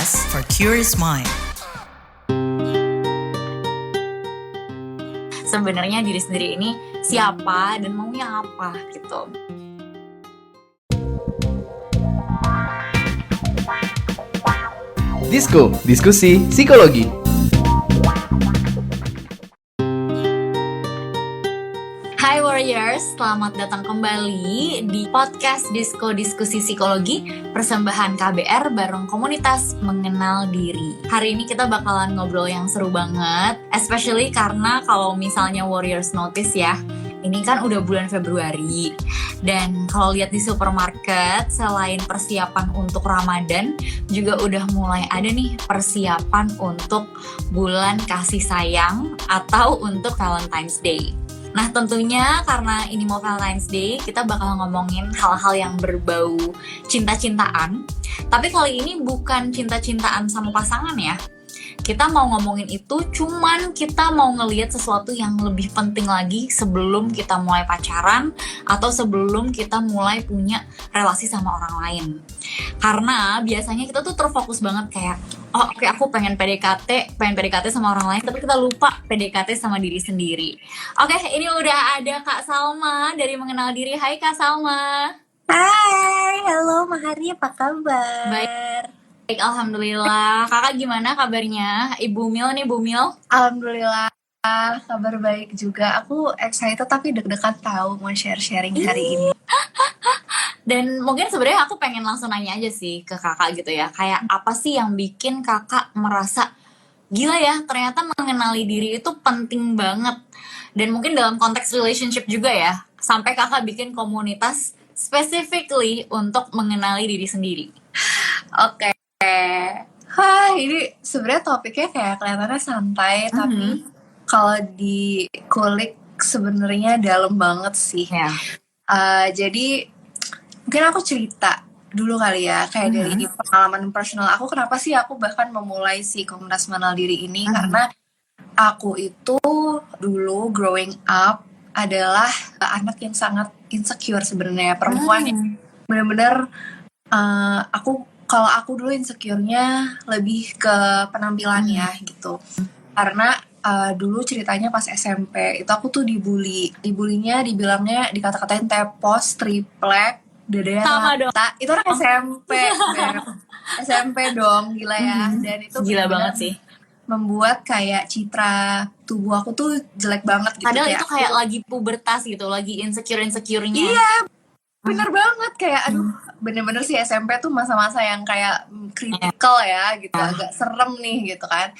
podcast for curious mind. Sebenarnya diri sendiri ini siapa dan maunya apa gitu. Disko, diskusi psikologi. Hai Warriors, selamat datang kembali di podcast Disko Diskusi Psikologi persembahan KBR bareng komunitas mengenal diri. Hari ini kita bakalan ngobrol yang seru banget, especially karena kalau misalnya Warriors notice ya, ini kan udah bulan Februari. Dan kalau lihat di supermarket, selain persiapan untuk Ramadan, juga udah mulai ada nih persiapan untuk bulan kasih sayang atau untuk Valentine's Day. Nah tentunya karena ini mau Valentine's Day, kita bakal ngomongin hal-hal yang berbau cinta-cintaan. Tapi kali ini bukan cinta-cintaan sama pasangan ya. Kita mau ngomongin itu, cuman kita mau ngelihat sesuatu yang lebih penting lagi sebelum kita mulai pacaran atau sebelum kita mulai punya relasi sama orang lain. Karena biasanya kita tuh terfokus banget kayak, oh oke, aku pengen PDKT sama orang lain, tapi kita lupa PDKT sama diri sendiri. Oke, ini udah ada Kak Salma dari Mengenal Diri. Hai Kak Salma. Hai, halo Mahari, apa kabar? Baik, alhamdulillah. Kakak gimana kabarnya? Ibu Mil nih, Bu Mil. Alhamdulillah, kabar baik juga. Aku excited tapi deg-degan tahu mau sharing hari ini. Dan mungkin sebenarnya aku pengen langsung nanya aja sih ke kakak gitu ya. Kayak apa sih yang bikin kakak merasa gila ya, ternyata mengenali diri itu penting banget. Dan mungkin dalam konteks relationship juga ya, sampai kakak bikin komunitas specifically untuk mengenali diri sendiri. Oke. Wah, ini sebenarnya topiknya kayak kelihatannya santai, tapi kalau dikulik sebenarnya dalam banget sih. Ya. Jadi mungkin aku cerita dulu kali ya, kayak dari pengalaman personal aku, kenapa sih aku bahkan memulai si komunitas mengenal diri ini. Karena aku itu dulu growing up adalah anak yang sangat insecure sebenarnya, perempuan yang benar-benar kalau aku dulu insecure-nya lebih ke penampilan ya gitu. Karena dulu ceritanya pas SMP itu aku tuh dibulinya, dibilangnya, dikata-katain tepos, triplek, dadanya rata. Itu orang SMP, SMP dong, gila ya. Dan itu gila banget sih, membuat kayak citra tubuh aku tuh jelek banget gitu. Padahal itu kayak lagi pubertas gitu, lagi insecure-nya. Iya, bener banget, kayak aduh, bener-bener sih SMP tuh masa-masa yang kayak kritikal ya gitu, agak serem nih gitu kan.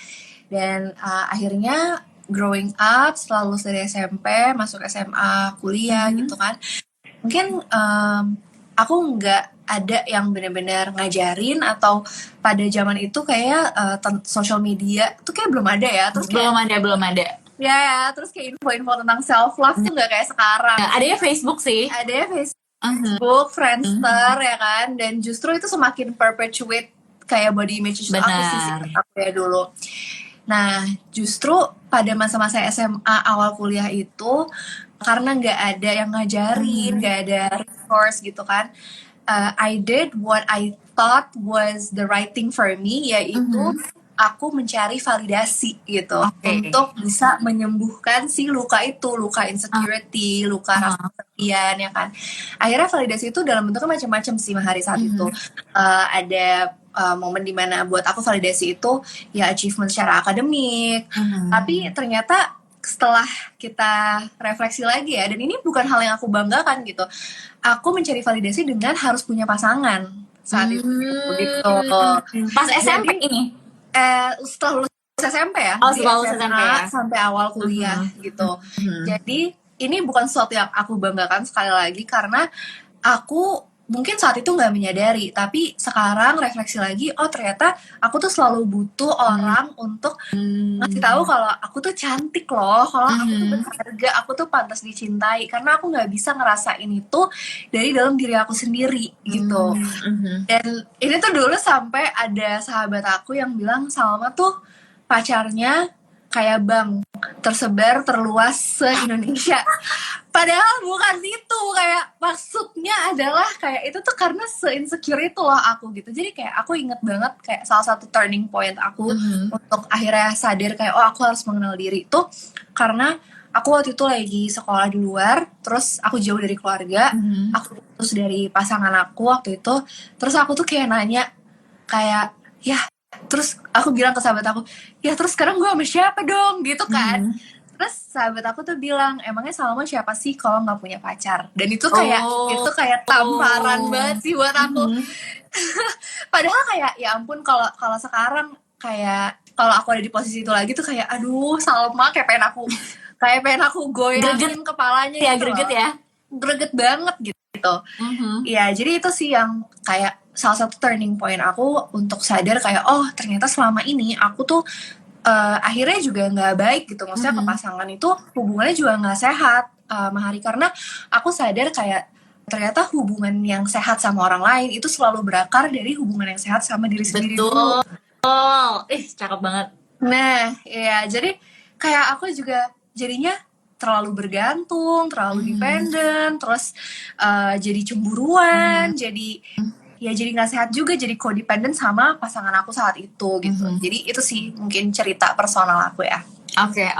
Dan akhirnya growing up, setelah lulus dari SMP, masuk SMA, kuliah gitu kan, mungkin aku nggak ada yang benar-benar ngajarin, atau pada zaman itu kayak social media tuh kayak belum ada ya. Terus kayak, belum ada. Ya, terus kayak info-info tentang self love tuh nggak kayak sekarang. Adanya Facebook sih. Adanya Facebook, Friendster ya kan, dan justru itu semakin perpetuate kayak body image itu aku ya dulu. Nah, justru pada masa-masa SMA awal kuliah itu, karena nggak ada yang ngajarin, nggak ada resource gitu kan, I did what I thought was the right thing for me, yaitu aku mencari validasi gitu, untuk bisa menyembuhkan si luka itu, luka insecurity, luka rasa kesepian ya kan. Akhirnya validasi itu dalam bentuknya macam-macam sih Mahari saat itu. Ada momen dimana buat aku validasi itu ya achievement secara akademik, tapi ternyata setelah kita refleksi lagi ya, dan ini bukan hal yang aku banggakan gitu, aku mencari validasi dengan harus punya pasangan saat itu gitu. Pas SMP ini? Setelah lulus SMP ya, setelah lulus SMP ya, sampai awal kuliah gitu. Jadi ini bukan sesuatu yang aku banggakan, sekali lagi, karena aku mungkin saat itu nggak menyadari, tapi sekarang refleksi lagi, oh ternyata aku tuh selalu butuh orang untuk ngasih tahu kalau aku tuh cantik loh, kalau aku tuh berharga, aku tuh pantas dicintai, karena aku nggak bisa ngerasain itu dari dalam diri aku sendiri gitu. Dan ini tuh dulu sampai ada sahabat aku yang bilang, Salma tuh pacarnya kayak bank tersebar terluas se-Indonesia. Padahal bukan itu, kayak maksudnya adalah kayak itu tuh karena se-insecure itu loh aku gitu. Jadi kayak aku inget banget kayak salah satu turning point aku untuk akhirnya sadar kayak oh aku harus mengenal diri itu karena aku waktu itu lagi sekolah di luar, terus aku jauh dari keluarga, aku putus dari pasangan aku waktu itu, terus aku tuh kayak nanya kayak ya, terus aku bilang ke sahabat aku, ya terus sekarang gue sama siapa dong gitu kan. Terus sahabat aku tuh bilang, emangnya Salma siapa sih kalau nggak punya pacar? Dan itu kayak tamparan banget sih buat aku. Padahal kayak ya ampun kalau sekarang kayak kalau aku ada di posisi itu lagi tuh kayak aduh Salma kayak pengen aku goyangin kepalanya ya, gitu greget loh. ya. Greget banget gitu. Ya jadi itu sih yang kayak salah satu turning point aku untuk sadar kayak oh ternyata selama ini aku tuh akhirnya juga nggak baik gitu. Maksudnya ke pasangan itu hubungannya juga nggak sehat, Mahari, karena aku sadar kayak ternyata hubungan yang sehat sama orang lain itu selalu berakar dari hubungan yang sehat sama diri sendiri dulu. Cakep banget. Nah ya jadi kayak aku juga jadinya terlalu bergantung, terlalu dependent, terus jadi cemburuan, jadi nggak sehat juga, jadi codependent sama pasangan aku saat itu gitu. Jadi itu sih mungkin cerita personal aku ya.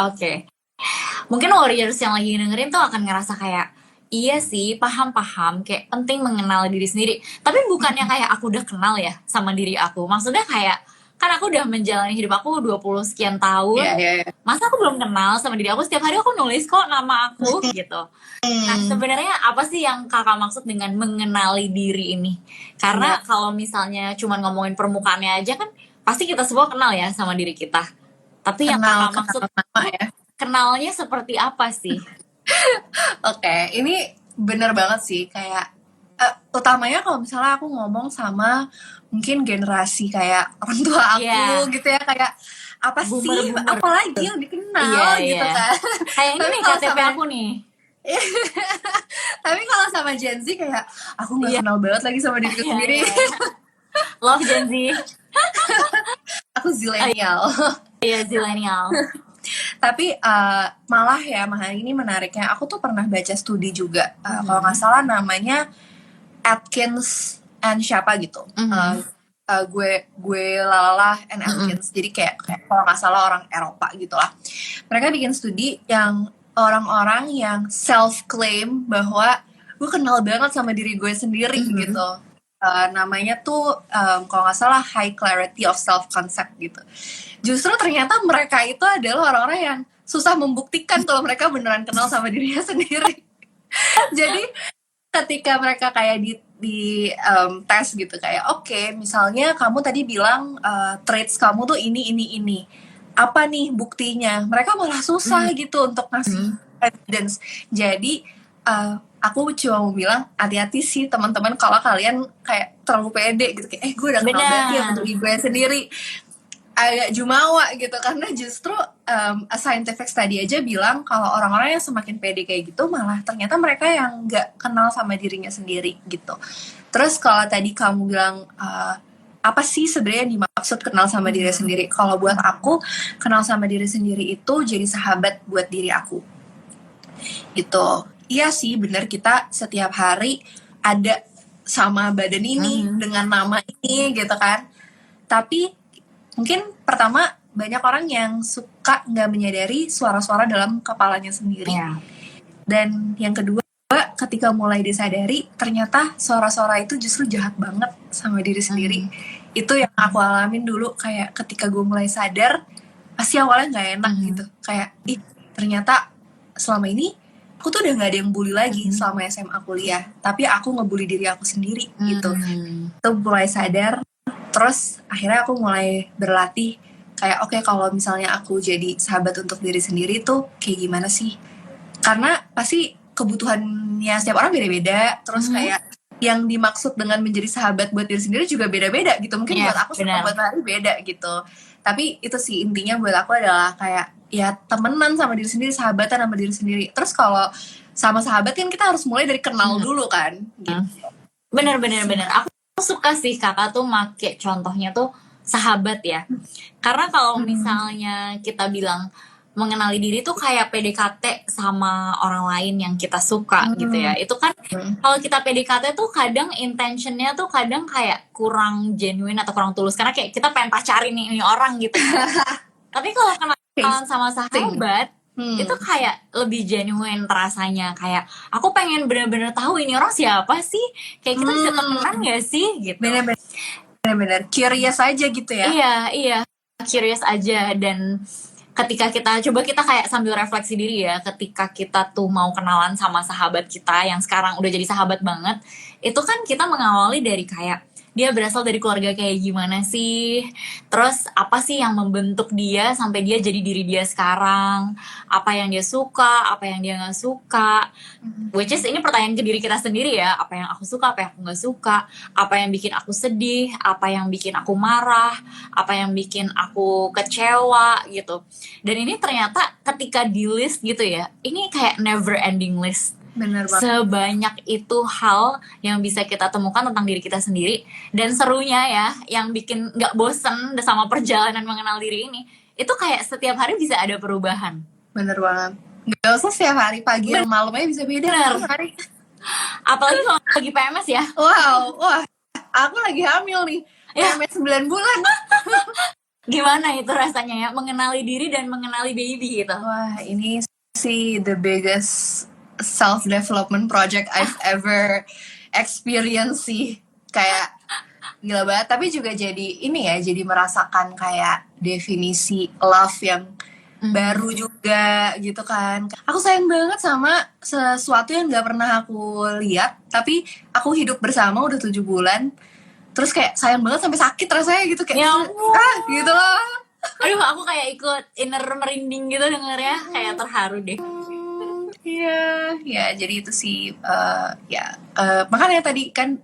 Oke. Mungkin warriors yang lagi dengerin tuh akan ngerasa kayak iya sih, paham kayak penting mengenal diri sendiri. Tapi bukannya kayak aku udah kenal ya sama diri aku. Maksudnya kayak kan aku udah menjalani hidup aku 20 sekian tahun. Masa aku belum kenal sama diri aku? Setiap hari aku nulis kok nama aku gitu. Nah sebenarnya apa sih yang kakak maksud dengan mengenali diri ini? Karena kalau misalnya cuma ngomongin permukaannya aja kan pasti kita semua kenal ya sama diri kita. Tapi yang kakak maksud ya. Kenalnya seperti apa sih? Oke, ini bener banget sih kayak utamanya kalau misalnya aku ngomong sama mungkin generasi kayak orang tua aku gitu ya, kayak apa sih apalagi yang dikenal gitu kan. Kayak ini nih KTP aku nih. Tapi kalau sama Gen Z kayak aku nggak kenal banget lagi sama diriku sendiri. Love Gen Z. Aku zillennial. Iya zillennial. Tapi malah ya Mahari, ini menariknya aku tuh pernah baca studi juga kalau nggak salah namanya Atkins and siapa gitu. Gue lalala and Atkins. Jadi kayak kalau nggak salah orang Eropa gitu lah. Mereka bikin studi yang orang-orang yang self-claim bahwa gue kenal banget sama diri gue sendiri gitu. Namanya tuh kalau nggak salah high clarity of self-concept gitu. Justru ternyata mereka itu adalah orang-orang yang susah membuktikan kalau mereka beneran kenal sama dirinya sendiri. Jadi ketika mereka kayak di tes gitu kayak oke, misalnya kamu tadi bilang traits kamu tuh ini apa nih buktinya, mereka malah susah gitu untuk ngasih evidence. Jadi aku cuma mau bilang hati-hati sih teman-teman kalau kalian kayak terlalu pede gitu kayak gue udah kenal banget ya untuk gue sendiri, agak jumawa gitu. Karena justru a scientific study aja bilang kalau orang-orang yang semakin pede kayak gitu malah ternyata mereka yang nggak kenal sama dirinya sendiri gitu. Terus kalau tadi kamu bilang apa sih sebenarnya yang dimaksud kenal sama diri sendiri? Kalau buat aku kenal sama diri sendiri itu jadi sahabat buat diri aku gitu. Iya sih benar, kita setiap hari ada sama badan ini dengan nama ini gitu kan. Tapi mungkin pertama banyak orang yang suka nggak menyadari suara-suara dalam kepalanya sendiri. Dan yang kedua ketika mulai disadari ternyata suara-suara itu justru jahat banget sama diri sendiri. Itu yang aku alamin dulu, kayak ketika gue mulai sadar pasti awalnya nggak enak gitu. Kayak ternyata selama ini aku tuh udah gak ada yang bully lagi selama SMA kuliah, tapi aku ngebully diri aku sendiri gitu. Itu mulai sadar. Terus akhirnya aku mulai berlatih kayak oke, kalau misalnya aku jadi sahabat untuk diri sendiri tuh kayak gimana sih, karena pasti kebutuhannya setiap orang beda-beda. Terus kayak yang dimaksud dengan menjadi sahabat buat diri sendiri juga beda-beda gitu. Mungkin buat aku sama buat Hari beda gitu. Tapi itu sih intinya buat aku adalah kayak ya temenan sama diri sendiri, sahabatan sama diri sendiri. Terus kalau sama sahabat kan kita harus mulai dari kenal dulu kan gitu. Bener. Aku suka sih kakak tuh make contohnya tuh sahabat ya. Karena kalau misalnya kita bilang mengenali diri tuh kayak PDKT sama orang lain yang kita suka gitu ya. Itu kan kalau kita PDKT tuh kadang intentionnya tuh kadang kayak kurang genuine atau kurang tulus karena kayak kita pengen pacarin nih ini orang gitu. Tapi kalau kenalan sama sahabat itu kayak lebih genuine rasanya, kayak aku pengen bener-bener tahu ini orang siapa sih, kayak kita bisa temenan gak sih gitu. Bener-bener curious aja gitu ya. Iya curious aja. Dan ketika kita kayak sambil refleksi diri ya, ketika kita tuh mau kenalan sama sahabat kita yang sekarang udah jadi sahabat banget, itu kan kita mengawali dari kayak dia berasal dari keluarga kayak gimana sih, terus apa sih yang membentuk dia sampai dia jadi diri dia sekarang, apa yang dia suka, apa yang dia nggak suka, which is ini pertanyaan ke diri kita sendiri ya, apa yang aku suka, apa yang aku nggak suka, apa yang bikin aku sedih, apa yang bikin aku marah, apa yang bikin aku kecewa gitu. Dan ini ternyata ketika di list gitu ya, ini kayak never ending list. Bener banget. Sebanyak itu hal yang bisa kita temukan tentang diri kita sendiri. Dan serunya ya, yang bikin gak bosen sama perjalanan mengenal diri ini, itu kayak setiap hari bisa ada perubahan. Bener banget. Gak usah setiap hari, pagi dan malam aja bisa beda. Bener. Hari. Apalagi kalau lagi PMS ya. Wah, aku lagi hamil nih. PMS 9 bulan. Gimana itu rasanya ya, mengenali diri dan mengenali baby gitu. Wah, ini sih the biggest self-development project I've ever experienced sih. Kayak gila banget. Tapi juga jadi ini ya, jadi merasakan kayak definisi love yang baru juga gitu kan. Aku sayang banget sama sesuatu yang gak pernah aku lihat, tapi aku hidup bersama udah 7 bulan. Terus kayak sayang banget sampai sakit rasanya gitu, kayak ya gitu loh. Aduh, aku kayak ikut inner merinding gitu dengernya, kayak terharu deh. Iya, jadi itu sih makanya tadi kan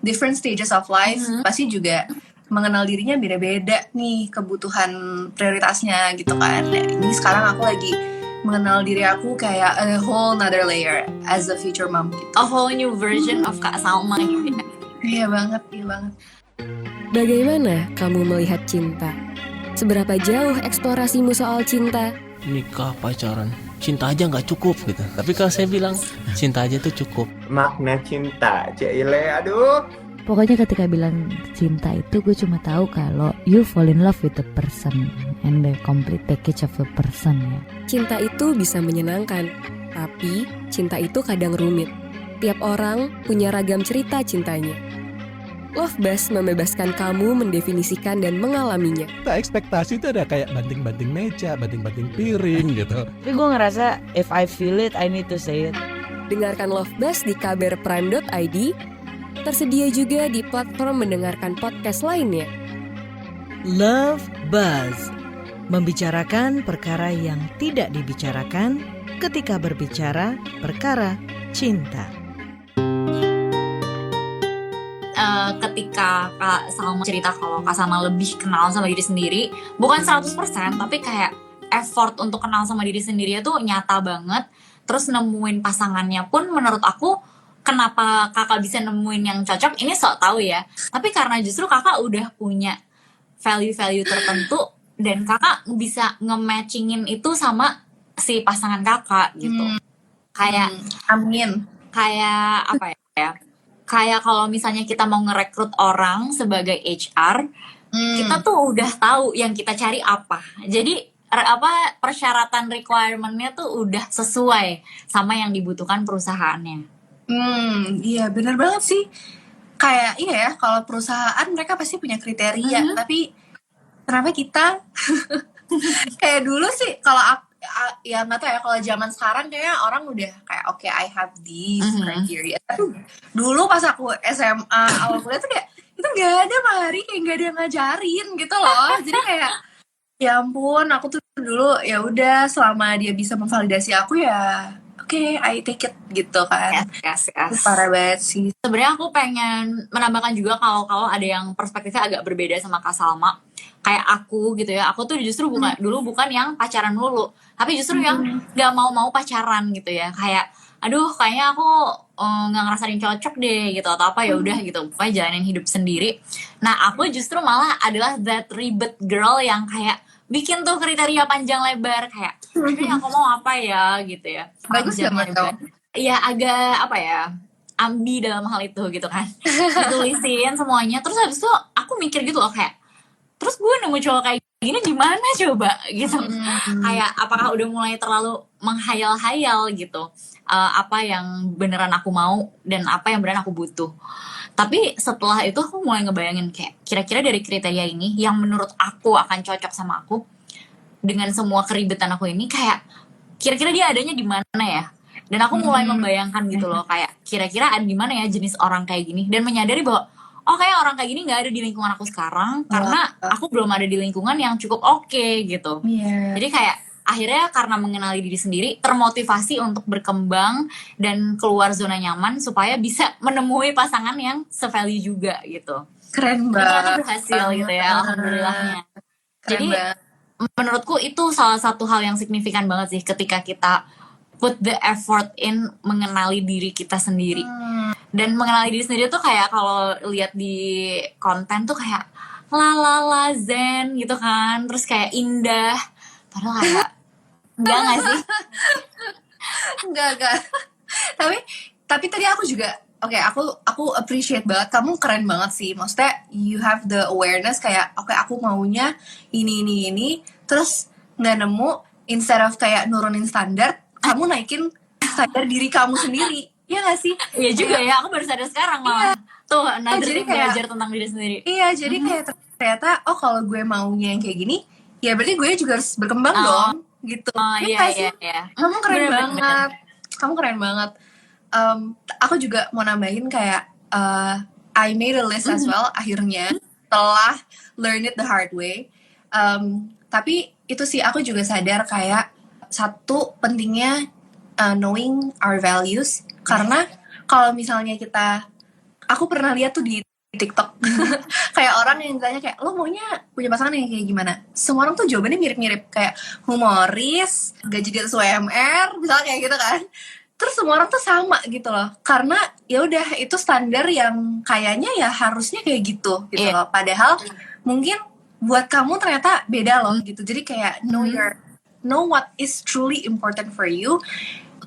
different stages of life pasti juga mengenal dirinya beda-beda nih kebutuhan prioritasnya gitu kan. Nah, ini sekarang aku lagi mengenal diri aku kayak a whole another layer as a future mom gitu. A whole new version of Kak Salma gitu. Iya banget. Bagaimana kamu melihat cinta? Seberapa jauh eksplorasimu soal cinta? Nikah, pacaran, cinta aja nggak cukup gitu. Tapi kalau saya bilang cinta aja tuh cukup. Makna cinta, Cile, aduh. Pokoknya ketika bilang cinta itu gue cuma tahu kalau you fall in love with the person and the complete package of the person ya. Cinta itu bisa menyenangkan, tapi cinta itu kadang rumit. Tiap orang punya ragam cerita cintanya. Love Buzz membebaskan kamu mendefinisikan dan mengalaminya. Ekspektasi itu ada kayak banting-banting meja, banting-banting piring gitu. Tapi gue ngerasa if I feel it, I need to say it. Dengarkan Love Buzz di kbrprime.id. Tersedia juga di platform mendengarkan podcast lainnya. Love Buzz, membicarakan perkara yang tidak dibicarakan ketika berbicara perkara cinta. Ketika Kak Salma cerita kalau Kak Salma lebih kenal sama diri sendiri, bukan 100% tapi kayak effort untuk kenal sama diri sendiri itu nyata banget. Terus nemuin pasangannya pun menurut aku, kenapa kakak bisa nemuin yang cocok ini sok tahu ya. Tapi karena justru kakak udah punya value-value tertentu dan kakak bisa nge-matchingin itu sama si pasangan kakak gitu. Kayak amin. Kayak apa ya? Kayak kalau misalnya kita mau ngerekrut orang sebagai HR, kita tuh udah tahu yang kita cari apa. Jadi persyaratan requirement-nya tuh udah sesuai sama yang dibutuhkan perusahaannya. Iya benar banget sih. Kayak iya ya, kalau perusahaan mereka pasti punya kriteria, tapi kenapa kita kayak dulu sih kalau ya nggak tahu ya, kalau zaman sekarang kayaknya orang udah kayak oke, I have these criteria. Tapi dulu pas aku SMA awal kuliah tuh kayak itu nggak ada Mari, kayak nggak ada yang ngajarin gitu loh. Jadi kayak ya ampun, aku tuh dulu ya udah selama dia bisa memvalidasi aku ya oke, I take it gitu kan. Yes. Parah banget sih. Sebenarnya aku pengen menambahkan juga kalau ada yang perspektifnya agak berbeda sama Kak Salma. Kayak aku gitu ya, aku tuh justru bukan yang pacaran dulu, tapi justru yang gak mau pacaran gitu ya. Kayak aduh kayaknya aku nggak ngerasain cocok deh gitu atau apa, ya udah gitu, pokoknya jalanin hidup sendiri. Nah aku justru malah adalah that ribet girl yang kayak bikin tuh kriteria panjang lebar kayak akhirnya aku mau apa ya gitu ya. Bagus Panjang banget lebar. Iya agak apa ya, ambi dalam hal itu gitu kan. Ditulisin semuanya terus habis itu aku mikir gitu loh kayak terus gue nemu cowok kayak gini gimana coba gitu. Kayak apakah udah mulai terlalu menghayal-hayal gitu. Apa yang beneran aku mau dan apa yang beneran aku butuh. Tapi setelah itu aku mulai ngebayangin kayak kira-kira dari kriteria ini yang menurut aku akan cocok sama aku dengan semua keribetan aku ini kayak kira-kira dia adanya di mana ya? Dan aku mulai membayangkan gitu loh kayak kira-kira ada di mana ya jenis orang kayak gini dan menyadari bahwa oh kayak orang kayak gini nggak ada di lingkungan aku sekarang karena aku belum ada di lingkungan yang cukup oke gitu. Jadi kayak akhirnya karena mengenali diri sendiri termotivasi untuk berkembang dan keluar zona nyaman supaya bisa menemui pasangan yang se-value juga gitu. Keren Ternyata banget. berhasil gitu ya alhamdulillahnya. Keren Jadi banget. menurutku itu salah satu hal yang signifikan banget sih ketika kita put the effort in mengenali diri kita sendiri. Dan mengenali diri sendiri tuh kayak kalau lihat di konten tuh kayak la zen gitu kan, terus kayak indah. Padahal kayak enggak nggak sih? Enggak. Tapi tadi aku juga aku appreciate banget, kamu keren banget sih. Maksudnya you have the awareness kayak aku maunya ini terus nggak nemu, instead of kayak nurunin standar, kamu naikin standar diri kamu sendiri. Iya gak sih? Iya juga ya, aku baru sadar sekarang malah. Tuh, jadi tip kayak belajar tentang diri sendiri. Iya, jadi kayak ternyata kalau gue maunya yang kayak gini, ya berarti gue juga harus berkembang dong, gitu. Iya. Kamu keren Bener. banget. Kamu keren banget. Aku juga mau nambahin kayak I made a list as well akhirnya setelah learn it the hard way. Tapi itu sih aku juga sadar kayak satu pentingnya knowing our values, karena kalau misalnya aku pernah lihat tuh di TikTok kayak orang yang ditanya kayak lo maunya punya pasangan yang kayak gimana, semua orang tuh jawabannya mirip-mirip kayak humoris, gaji di atas UMR misalnya kayak gitu kan. Terus semua orang tuh sama gitu loh, karena ya udah itu standar yang kayaknya ya harusnya kayak gitu loh. Padahal mungkin buat kamu ternyata beda loh gitu. Jadi kayak know what is truly important for you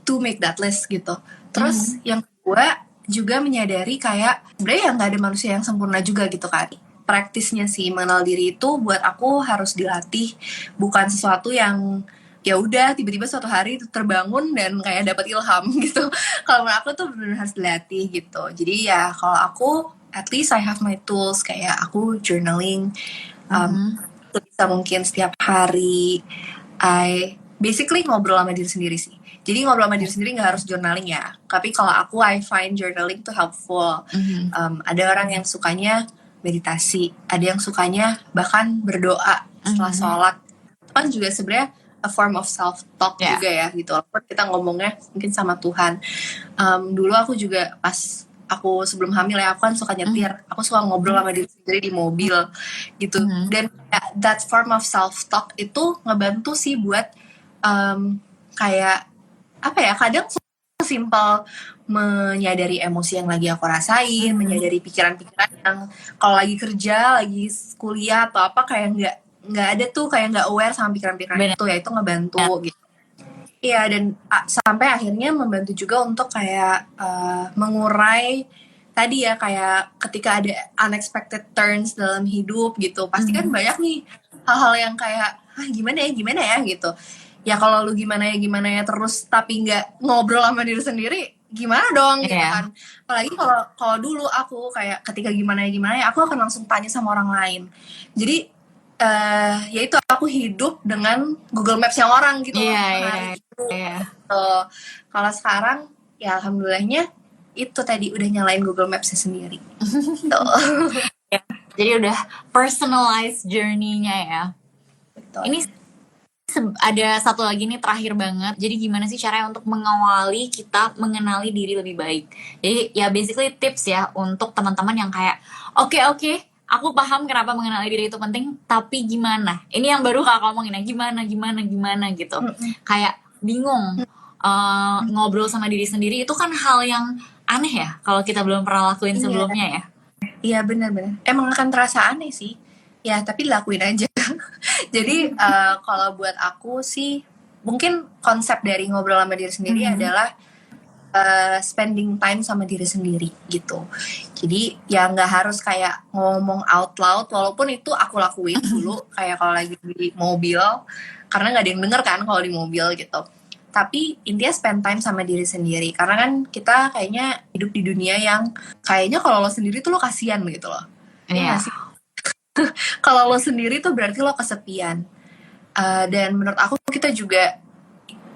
to make that list gitu. Terus yang kedua juga menyadari kayak sebenarnya ya nggak ada manusia yang sempurna juga gitu kan. Praktisnya sih mengenal diri itu buat aku harus dilatih, bukan sesuatu yang ya udah tiba-tiba suatu hari itu terbangun dan kayak dapat ilham gitu. Kalau menurut aku tuh benar-benar harus dilatih gitu. Jadi ya kalau aku at least I have my tools, kayak aku journaling bisa mungkin setiap hari. I basically ngobrol sama diri sendiri sih. Jadi ngobrol sama diri sendiri gak harus journaling ya. Tapi kalau aku I find journaling tuh helpful. Ada orang yang sukanya meditasi, ada yang sukanya bahkan berdoa setelah sholat. Itu kan juga sebenarnya a form of self-talk juga ya gitu. Walaupun kita ngomongnya mungkin sama Tuhan. Dulu aku juga pas aku sebelum hamil ya, aku kan suka nyetir. Aku suka ngobrol sama diri sendiri di mobil gitu. Dan that form of self-talk itu ngebantu sih buat kayak apa ya, kadang simpel menyadari emosi yang lagi aku rasain, menyadari pikiran-pikiran yang kalau lagi kerja, lagi kuliah atau apa kayak nggak ada tuh, kayak nggak aware sama pikiran-pikiran itu, ya itu ngebantu gitu. Iya, dan sampai akhirnya membantu juga untuk kayak mengurai tadi ya, kayak ketika ada unexpected turns dalam hidup gitu, pasti kan banyak nih hal-hal yang kayak gimana ya gitu. Ya kalau lu gimana ya terus tapi nggak ngobrol sama diri sendiri, gimana dong gitu kan. Apalagi kalau dulu aku kayak ketika gimana ya aku akan langsung tanya sama orang lain. Jadi ya itu aku hidup dengan Google Maps yang orang gitu. Kalau sekarang ya alhamdulillahnya itu tadi udah nyalain Google Maps-nya sendiri. Jadi udah personalized journey-nya ya. Betul. Ini ada satu lagi nih terakhir banget. Jadi gimana sih caranya untuk mengawali kita mengenali diri lebih baik? Jadi ya basically tips ya untuk teman-teman yang kayak oke, aku paham kenapa mengenali diri itu penting, tapi gimana? Ini yang baru kakak ngomongin ya, gimana gitu. Kayak bingung ngobrol sama diri sendiri itu kan hal yang aneh ya kalau kita belum pernah lakuin sebelumnya ya. Iya benar-benar. Emang akan terasa aneh sih. Ya tapi dilakuin aja. Jadi kalau buat aku sih mungkin konsep dari ngobrol sama diri sendiri adalah spending time sama diri sendiri gitu. Jadi ya nggak harus kayak ngomong out loud, walaupun itu aku lakuin dulu kayak kalau lagi di mobil, karena nggak ada yang denger kan kalau di mobil gitu. Tapi intinya spend time sama diri sendiri, karena kan kita kayaknya hidup di dunia yang kayaknya kalau lo sendiri tuh lo kasihan gitu loh. Iya sih. Kalau lo sendiri tuh berarti lo kesepian. Dan menurut aku kita juga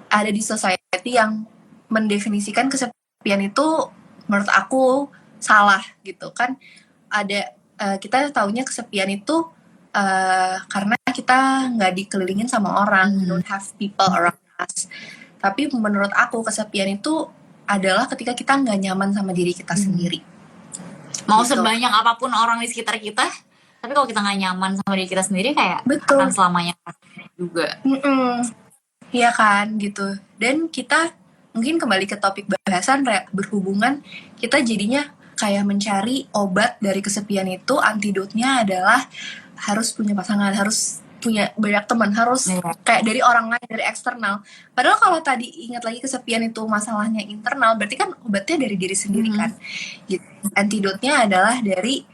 ada di society yang mendefinisikan kesepian itu menurut aku salah gitu kan. Ada kita taunya kesepian itu karena kita nggak dikelilingin sama orang, we don't have people around us. Tapi menurut aku kesepian itu adalah ketika kita nggak nyaman sama diri kita sendiri. Mau gitu. sebanyak apapun orang di sekitar kita, tapi kalau kita nggak nyaman sama diri kita sendiri kayak Betul. akan selamanya juga. Iya kan gitu. Dan kita mungkin kembali ke topik bahasan berhubungan, kita jadinya kayak mencari obat dari kesepian itu. Antidotnya adalah harus punya pasangan, harus punya banyak teman, harus kayak dari orang lain, dari eksternal. Padahal kalau tadi ingat lagi kesepian itu masalahnya internal, berarti kan obatnya dari diri sendiri kan. Gitu. Antidotnya adalah dari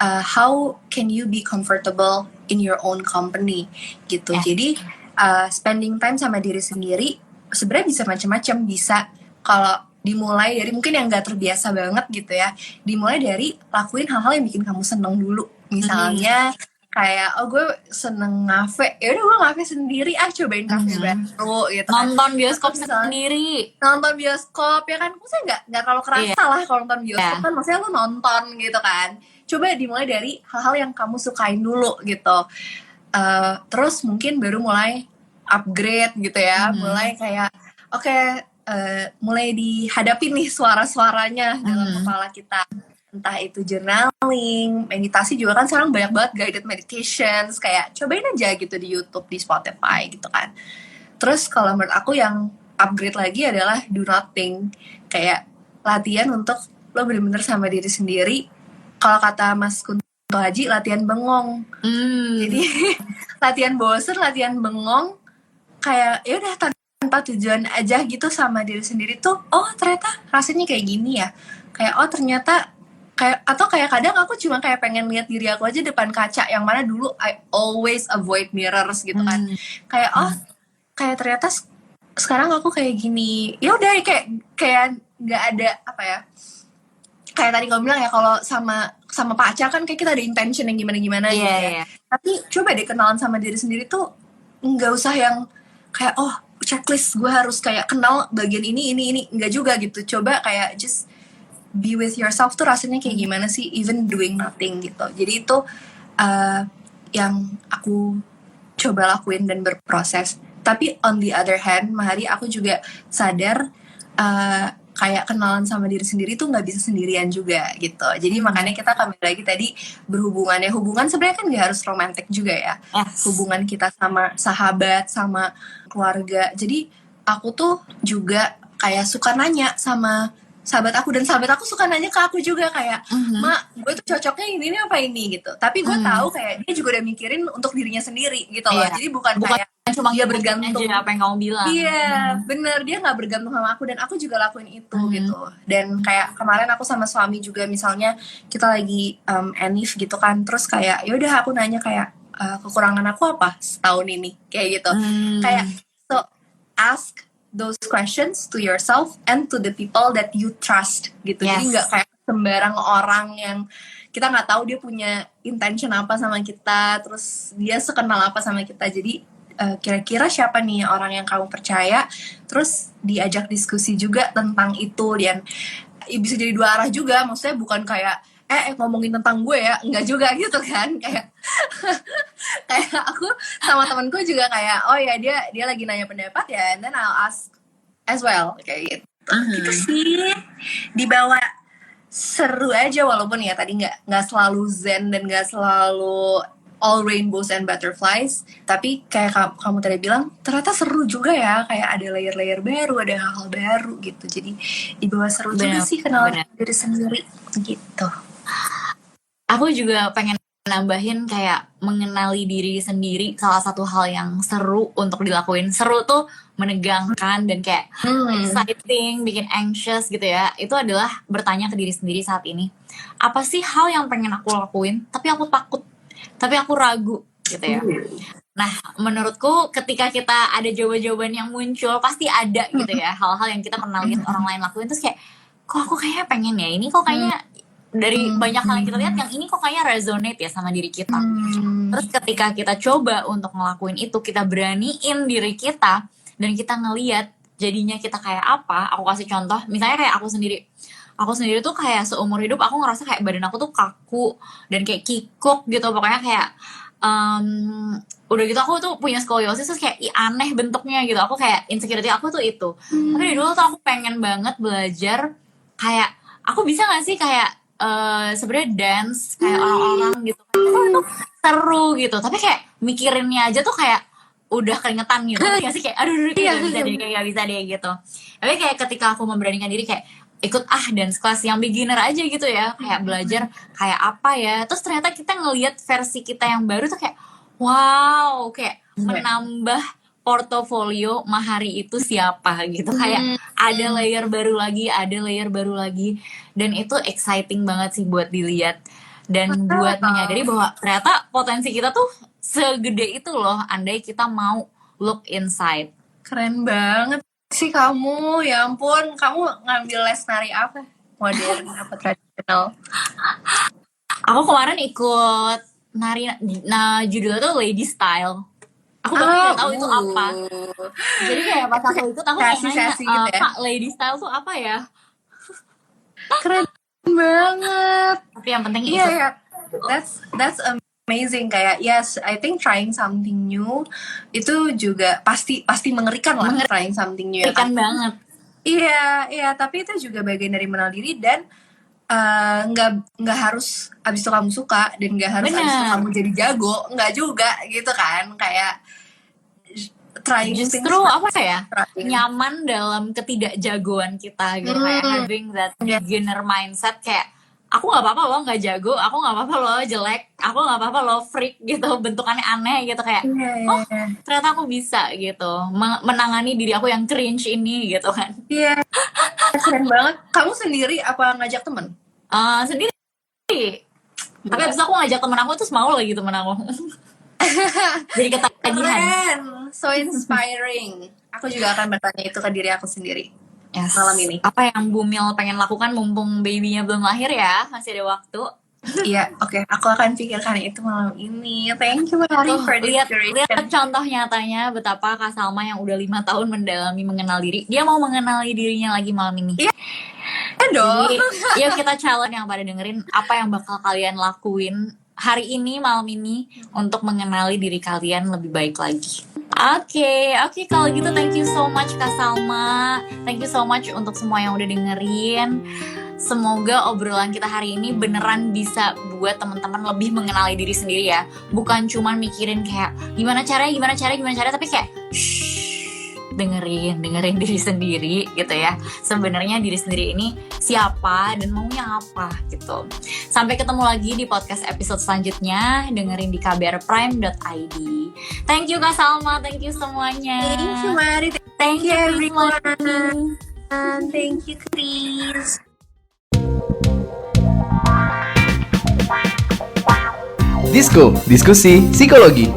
how can you be comfortable in your own company gitu. Jadi spending time sama diri sendiri sebenarnya bisa macam-macam. Bisa kalau dimulai dari mungkin yang nggak terbiasa banget gitu ya, dimulai dari lakuin hal-hal yang bikin kamu seneng dulu. Misalnya kayak gue seneng ngafe, ya udah gue ngafe sendiri, cobain kafe baru gitu kan. Nonton bioskop sendiri, nonton bioskop ya kan, maksudnya nggak terlalu kerasa lah kalau nonton bioskop kan, maksudnya lo nonton gitu kan. Coba dimulai dari hal-hal yang kamu sukain dulu gitu. Terus mungkin baru mulai upgrade gitu ya, mulai kayak mulai dihadapi nih suara-suaranya dalam kepala kita. Entah itu journaling, meditasi juga kan sekarang banyak banget guided meditations, kayak cobain aja gitu di YouTube, di Spotify gitu kan. Terus kalau menurut aku yang upgrade lagi adalah do nothing, kayak latihan untuk lo bener-bener sama diri sendiri. Kalau kata Mas Kunto Aji, latihan bengong. Jadi latihan bosen, latihan bengong, kayak ya udah tanpa tujuan aja gitu sama diri sendiri tuh. Oh ternyata rasanya kayak gini ya. Kayak oh ternyata kayak kadang aku cuma kayak pengen lihat diri aku aja depan kaca, yang mana dulu I always avoid mirrors gitu kan. Kayak kayak ternyata sekarang aku kayak gini. Ya udah kayak nggak ada apa ya. Kayak tadi kamu bilang ya, kalau sama pacar kan kayak kita ada intention yang gimana-gimana gitu ya. Tapi coba deh kenalan sama diri sendiri tuh nggak usah yang kayak checklist gue harus kayak kenal bagian ini nggak juga gitu. Coba kayak just be with yourself tuh rasanya kayak gimana sih, even doing nothing gitu. Jadi itu yang aku coba lakuin dan berproses. Tapi on the other hand, Mahari, aku juga sadar kayak kenalan sama diri sendiri tuh nggak bisa sendirian juga gitu. Jadi makanya kita kembali lagi tadi hubungan sebenarnya kan nggak harus romantis juga ya. Hubungan kita sama sahabat, sama keluarga. Jadi aku tuh juga kayak suka nanya sama sahabat aku, dan sahabat aku suka nanya ke aku juga kayak, Mak, gue tuh cocoknya ini apa ini gitu. Tapi gue tahu kayak dia juga udah mikirin untuk dirinya sendiri gitu loh. Jadi bukan kayak cuma dia bergantung aja apa yang kamu bilang. Iya, bener, dia nggak bergantung sama aku, dan aku juga lakuin itu gitu. Dan kayak kemarin aku sama suami juga, misalnya kita lagi enif gitu kan, terus kayak ya udah aku nanya kayak kekurangan aku apa setahun ini kayak gitu. Kayak so ask those questions to yourself and to the people that you trust gitu. Jadi nggak kayak sembarang orang yang kita nggak tahu dia punya intention apa sama kita, terus dia sekenal apa sama kita. Jadi kira-kira siapa nih orang yang kamu percaya, terus diajak diskusi juga tentang itu. Dan bisa jadi dua arah juga, maksudnya bukan kayak ngomongin tentang gue ya, enggak juga gitu kan. Kayak kayak aku sama temanku juga kayak dia lagi nanya pendapat ya, and then I'll ask as well kayak gitu. Gitu sih, dibawa seru aja, walaupun ya tadi nggak selalu zen dan nggak selalu all rainbows and butterflies, tapi kayak kamu tadi bilang ternyata seru juga ya, kayak ada layer-layer baru, ada hal-hal baru gitu. Jadi dibawa seru juga sih kenalan diri sendiri gitu. Aku juga pengen nambahin kayak mengenali diri sendiri salah satu hal yang seru untuk dilakuin. Seru tuh menegangkan dan kayak exciting, bikin anxious gitu ya. Itu adalah bertanya ke diri sendiri saat ini. Apa sih hal yang pengen aku lakuin tapi aku takut, tapi aku ragu gitu ya. Nah, menurutku ketika kita ada jawaban-jawaban yang muncul, pasti ada gitu ya hal-hal yang kita pernah lihat orang lain lakuin, terus kayak kok aku kayaknya pengen ya ini, kok kayaknya dari banyak hal yang kita lihat yang ini kok kayaknya resonate ya sama diri kita. Terus ketika kita coba untuk ngelakuin itu, kita beraniin diri kita dan kita ngeliat jadinya kita kayak apa. Aku kasih contoh, misalnya kayak aku sendiri tuh kayak seumur hidup aku ngerasa kayak badan aku tuh kaku dan kayak kikuk gitu, pokoknya kayak udah gitu aku tuh punya skoliosis, terus kayak aneh bentuknya gitu, aku kayak insecurity aku tuh itu. Tapi dari dulu tuh aku pengen banget belajar kayak aku bisa gak sih kayak sebenarnya dance kayak orang-orang gitu kan, itu seru gitu, tapi kayak mikirinnya aja tuh kayak udah keringetan gitu, gak sih kayak aduh kayak gak bisa deh gitu. Tapi kayak ketika aku memberanikan diri kayak ikut dance class yang beginner aja gitu ya, kayak belajar kayak apa ya, terus ternyata kita ngelihat versi kita yang baru tuh kayak wow, kayak menambah portofolio Mahari itu siapa gitu, kayak ada layer baru lagi, dan itu exciting banget sih buat dilihat dan buat menyadari bahwa ternyata potensi kita tuh segede itu loh, andai kita mau look inside. Keren banget sih kamu, ya ampun. Kamu ngambil les nari apa? Modern apa tradisional? Aku kemarin ikut nari, judulnya tuh Lady Style. Aku bahkan gak tahu itu apa. Jadi kayak pas aku ikut, aku kayak nanya, gitu ya? Kak, Lady Style tuh apa ya? Keren banget. Tapi yang penting Iya, ikut. yeah. That's amazing. Kayak yes, I think trying something new itu juga pasti mengerikan lah. Trying something new Mengerikan banget. Iya, tapi itu juga bagian dari mengenal diri dan nggak harus abis itu kamu suka dan nggak harus abis itu kamu jadi jago, nggak juga gitu kan, kayak trying justru apa ya, nyaman dalam ketidakjagoan kita gitu, kayak having that beginner mindset, kayak aku nggak apa-apa loh nggak jago, aku nggak apa-apa loh jelek, aku nggak apa-apa loh freak gitu, bentukannya aneh gitu, kayak ternyata aku bisa gitu menangani diri aku yang cringe ini gitu kan. Iya, keren banget. Kamu sendiri apa ngajak temen? Sendiri. Tapi abis itu aku ngajak temen aku, terus mau lagi temen aku. Jadi ketagihan. Keren, so inspiring. Aku juga akan bertanya itu ke diri aku sendiri. Yes. Malam ini. Apa yang Bumil pengen lakukan mumpung babynya belum lahir ya, masih ada waktu. Iya, oke. Aku akan pikirkan itu malam ini. Thank you Mahari for the inspiration. Lihat contoh nyatanya betapa Kak Salma yang udah 5 tahun mendalami mengenal diri, dia mau mengenali dirinya lagi malam ini. Iya dong. Jadi, yuk kita challenge yang pada dengerin, apa yang bakal kalian lakuin hari ini, malam ini, untuk mengenali diri kalian lebih baik lagi. Oke, kalau gitu thank you so much Kak Salma. Thank you so much untuk semua yang udah dengerin. Semoga obrolan kita hari ini beneran bisa buat teman-teman lebih mengenali diri sendiri ya. Bukan cuma mikirin kayak gimana caranya, tapi kayak dengerin diri sendiri gitu ya. Sebenarnya diri sendiri ini siapa dan maunya apa gitu. Sampai ketemu lagi di podcast episode selanjutnya. Dengerin di kbrprime.id. Thank you Kak Salma, thank you semuanya. Thank you Mari, thank you everyone. Thank you Chris. Disko, diskusi psikologi.